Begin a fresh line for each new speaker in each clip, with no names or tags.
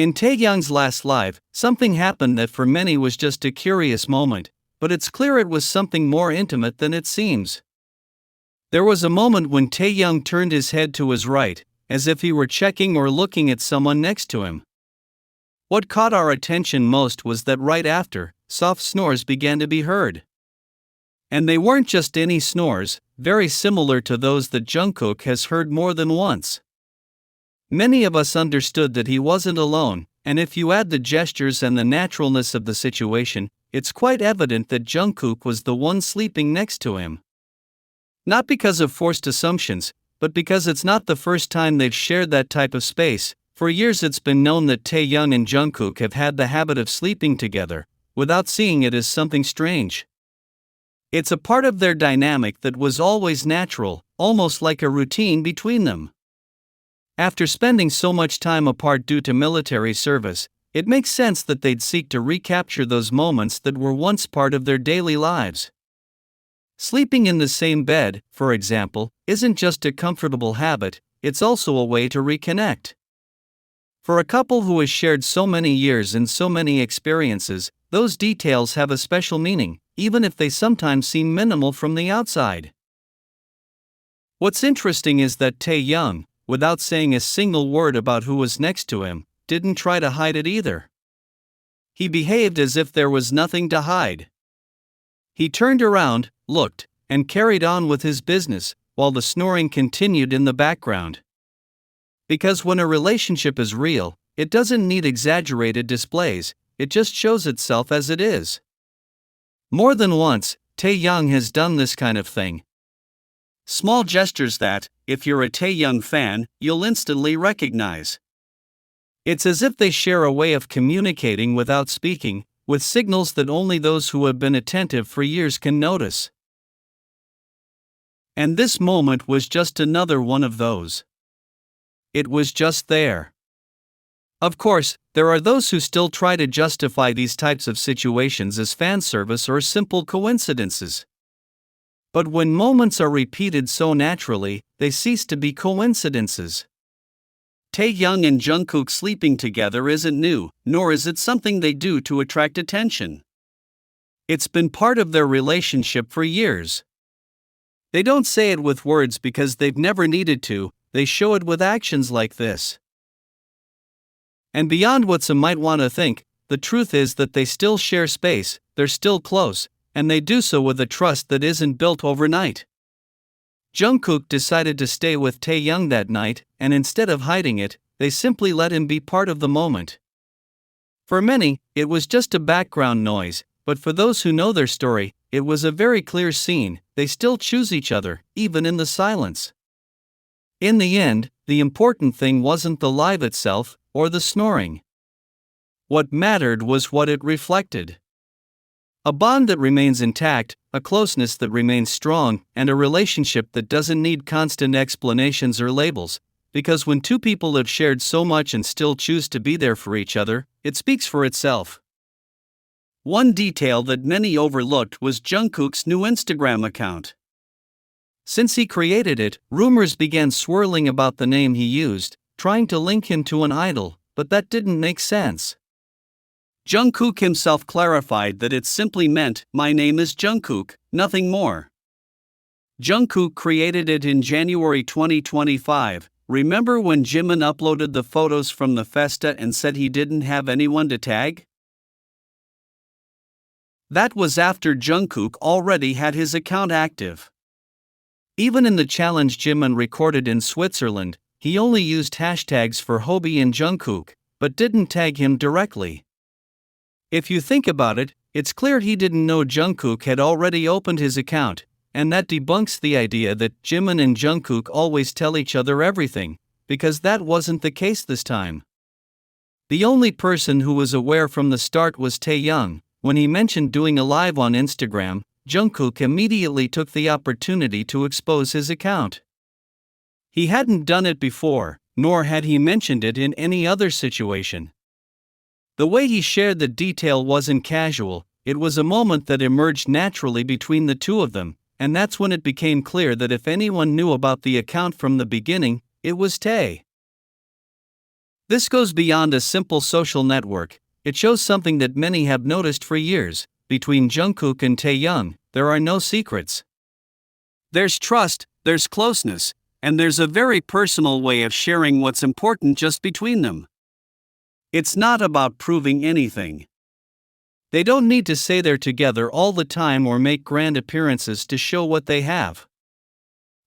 In Taehyung's last live, something happened that for many was just a curious moment, but it's clear it was something more intimate than it seems. There was a moment when Taehyung turned his head to his right, as if he were checking or looking at someone next to him. What caught our attention most was that right after, soft snores began to be heard. And they weren't just any snores, very similar to those that Jungkook has heard more than once. Many of us understood that he wasn't alone, and if you add the gestures and the naturalness of the situation, it's quite evident that Jungkook was the one sleeping next to him. Not because of forced assumptions, but because it's not the first time they've shared that type of space. For years it's been known that Taehyung and Jungkook have had the habit of sleeping together, without seeing it as something strange. It's a part of their dynamic that was always natural, almost like a routine between them. After spending so much time apart due to military service, it makes sense that they'd seek to recapture those moments that were once part of their daily lives. Sleeping in the same bed, for example, isn't just a comfortable habit, it's also a way to reconnect. For a couple who has shared so many years and so many experiences, those details have a special meaning, even if they sometimes seem minimal from the outside. What's interesting is that Taehyung, without saying a single word about who was next to him, didn't try to hide it either. He behaved as if there was nothing to hide. He turned around, looked, and carried on with his business, while the snoring continued in the background. Because when a relationship is real, it doesn't need exaggerated displays, it just shows itself as it is. More than once, Taehyung has done this kind of thing. Small gestures that, if you're a Taehyung fan, you'll instantly recognize. It's as if they share a way of communicating without speaking, with signals that only those who have been attentive for years can notice. And this moment was just another one of those. It was just there. Of course, there are those who still try to justify these types of situations as fan service or simple coincidences. But when moments are repeated so naturally, they cease to be coincidences. Taehyung and Jungkook sleeping together isn't new, nor is it something they do to attract attention. It's been part of their relationship for years. They don't say it with words because they've never needed to, they show it with actions like this. And beyond what some might want to think, the truth is that they still share space, they're still close, and they do so with a trust that isn't built overnight. Jungkook decided to stay with Taehyung that night, and instead of hiding it, they simply let him be part of the moment. For many, it was just a background noise, but for those who know their story, it was a very clear scene. They still choose each other, even in the silence. In the end, the important thing wasn't the live itself, or the snoring. What mattered was what it reflected. A bond that remains intact, a closeness that remains strong, and a relationship that doesn't need constant explanations or labels, because when two people have shared so much and still choose to be there for each other, it speaks for itself. One detail that many overlooked was Jungkook's new Instagram account. Since he created it, rumors began swirling about the name he used, trying to link him to an idol, but that didn't make sense. Jungkook himself clarified that it simply meant, "My name is Jungkook, nothing more." Jungkook created it in January 2025. Remember when Jimin uploaded the photos from the festa and said he didn't have anyone to tag? That was after Jungkook already had his account active. Even in the challenge Jimin recorded in Switzerland, he only used hashtags for Hobie and Jungkook, but didn't tag him directly. If you think about it, it's clear he didn't know Jungkook had already opened his account, and that debunks the idea that Jimin and Jungkook always tell each other everything, because that wasn't the case this time. The only person who was aware from the start was Taehyung. When he mentioned doing a live on Instagram, Jungkook immediately took the opportunity to expose his account. He hadn't done it before, nor had he mentioned it in any other situation. The way he shared the detail wasn't casual, it was a moment that emerged naturally between the two of them, and that's when it became clear that if anyone knew about the account from the beginning, it was Tae. This goes beyond a simple social network. It shows something that many have noticed for years. Between Jungkook and Taehyung, there are no secrets. There's trust, there's closeness, and there's a very personal way of sharing what's important just between them. It's not about proving anything. They don't need to say they're together all the time or make grand appearances to show what they have.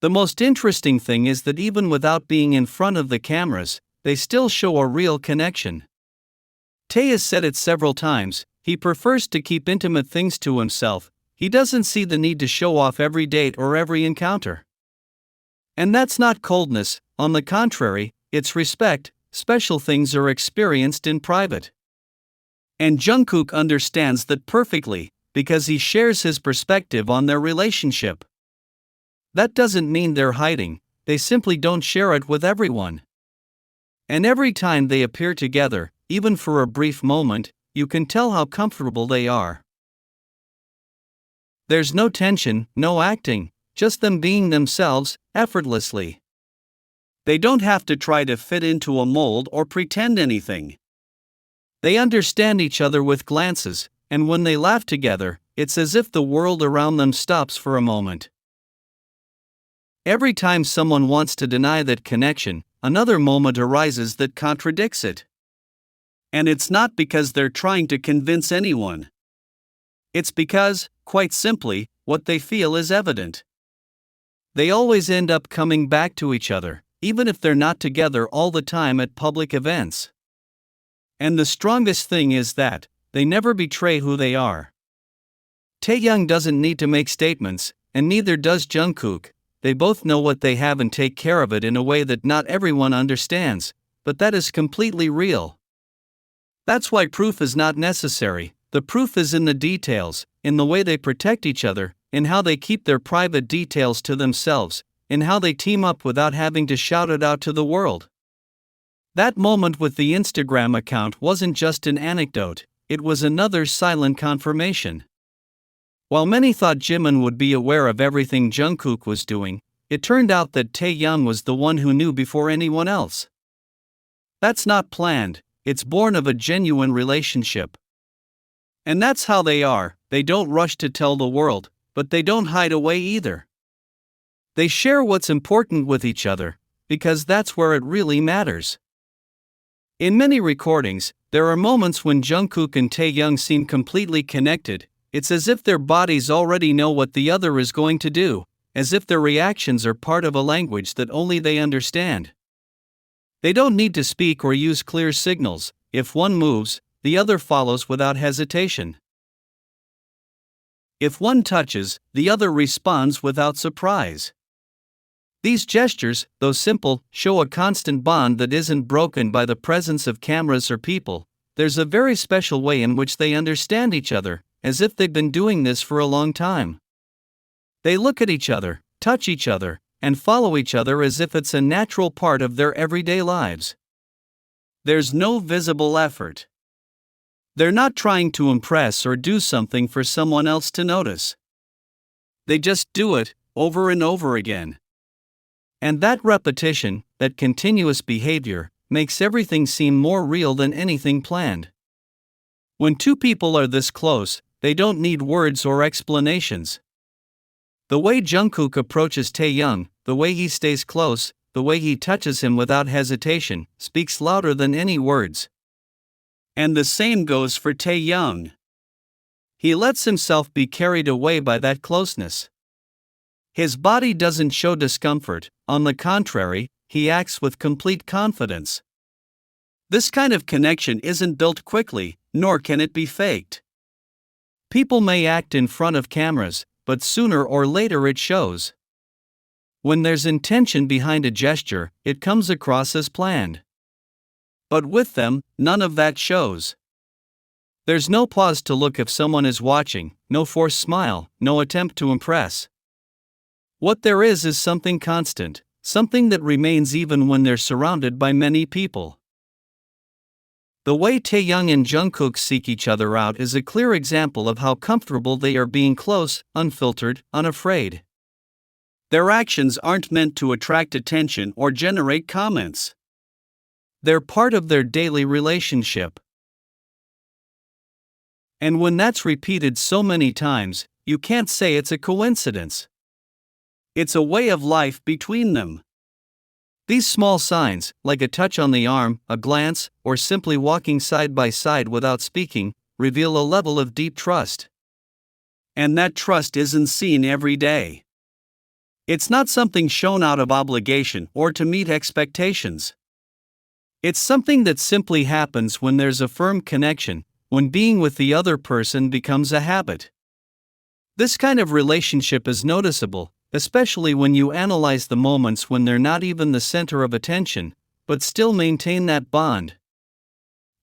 The most interesting thing is that even without being in front of the cameras, they still show a real connection. Tae has said it several times, he prefers to keep intimate things to himself. He doesn't see the need to show off every date or every encounter. And that's not coldness, on the contrary, it's respect. Special things are experienced in private. And Jungkook understands that perfectly, because he shares his perspective on their relationship. That doesn't mean they're hiding, they simply don't share it with everyone. And every time they appear together, even for a brief moment, you can tell how comfortable they are. There's no tension, no acting, just them being themselves, effortlessly. They don't have to try to fit into a mold or pretend anything. They understand each other with glances, and when they laugh together, it's as if the world around them stops for a moment. Every time someone wants to deny that connection, another moment arises that contradicts it. And it's not because they're trying to convince anyone. It's because, quite simply, what they feel is evident. They always end up coming back to each other, even if they're not together all the time at public events. And the strongest thing is that, they never betray who they are. Taehyung doesn't need to make statements, and neither does Jungkook. They both know what they have and take care of it in a way that not everyone understands, but that is completely real. That's why proof is not necessary. The proof is in the details, in the way they protect each other, in how they keep their private details to themselves, in how they team up without having to shout it out to the world. That moment with the Instagram account wasn't just an anecdote, it was another silent confirmation. While many thought Jimin would be aware of everything Jungkook was doing, it turned out that Taehyung was the one who knew before anyone else. That's not planned, it's born of a genuine relationship. And that's how they are, they don't rush to tell the world, but they don't hide away either. They share what's important with each other, because that's where it really matters. In many recordings, there are moments when Jungkook and Taehyung seem completely connected. It's as if their bodies already know what the other is going to do, as if their reactions are part of a language that only they understand. They don't need to speak or use clear signals. If one moves, the other follows without hesitation. If one touches, the other responds without surprise. These gestures, though simple, show a constant bond that isn't broken by the presence of cameras or people. There's a very special way in which they understand each other, as if they've been doing this for a long time. They look at each other, touch each other, and follow each other as if it's a natural part of their everyday lives. There's no visible effort. They're not trying to impress or do something for someone else to notice. They just do it, over and over again. And that repetition, that continuous behavior, makes everything seem more real than anything planned. When two people are this close, they don't need words or explanations. The way Jungkook approaches Taehyung, the way he stays close, the way he touches him without hesitation, speaks louder than any words. And the same goes for Taehyung. He lets himself be carried away by that closeness. His body doesn't show discomfort, on the contrary, he acts with complete confidence. This kind of connection isn't built quickly, nor can it be faked. People may act in front of cameras, but sooner or later it shows. When there's intention behind a gesture, it comes across as planned. But with them, none of that shows. There's no pause to look if someone is watching, no forced smile, no attempt to impress. What there is something constant, something that remains even when they're surrounded by many people. The way Taehyung and Jungkook seek each other out is a clear example of how comfortable they are being close, unfiltered, unafraid. Their actions aren't meant to attract attention or generate comments. They're part of their daily relationship. And when that's repeated so many times, you can't say it's a coincidence. It's a way of life between them. These small signs, like a touch on the arm, a glance, or simply walking side by side without speaking, reveal a level of deep trust. And that trust isn't seen every day. It's not something shown out of obligation or to meet expectations. It's something that simply happens when there's a firm connection, when being with the other person becomes a habit. This kind of relationship is noticeable, especially when you analyze the moments when they're not even the center of attention, but still maintain that bond.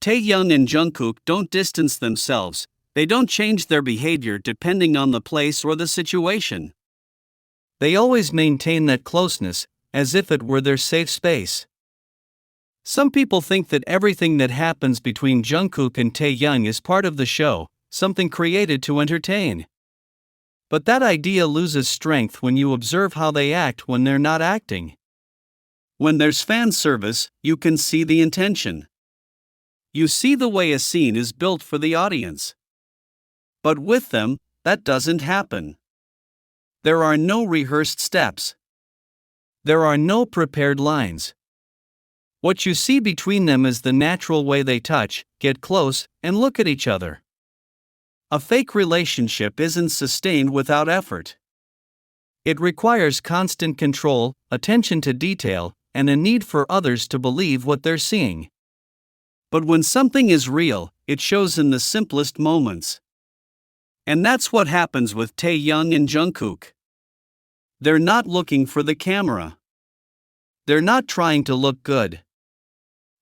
Taehyung and Jungkook don't distance themselves, they don't change their behavior depending on the place or the situation. They always maintain that closeness, as if it were their safe space. Some people think that everything that happens between Jungkook and Taehyung is part of the show, something created to entertain. But that idea loses strength when you observe how they act when they're not acting. When there's fan service, you can see the intention. You see the way a scene is built for the audience. But with them, that doesn't happen. There are no rehearsed steps. There are no prepared lines. What you see between them is the natural way they touch, get close, and look at each other. A fake relationship isn't sustained without effort. It requires constant control, attention to detail, and a need for others to believe what they're seeing. But when something is real, it shows in the simplest moments. And that's what happens with Taehyung and Jungkook. They're not looking for the camera. They're not trying to look good.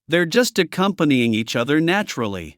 They're just accompanying each other naturally.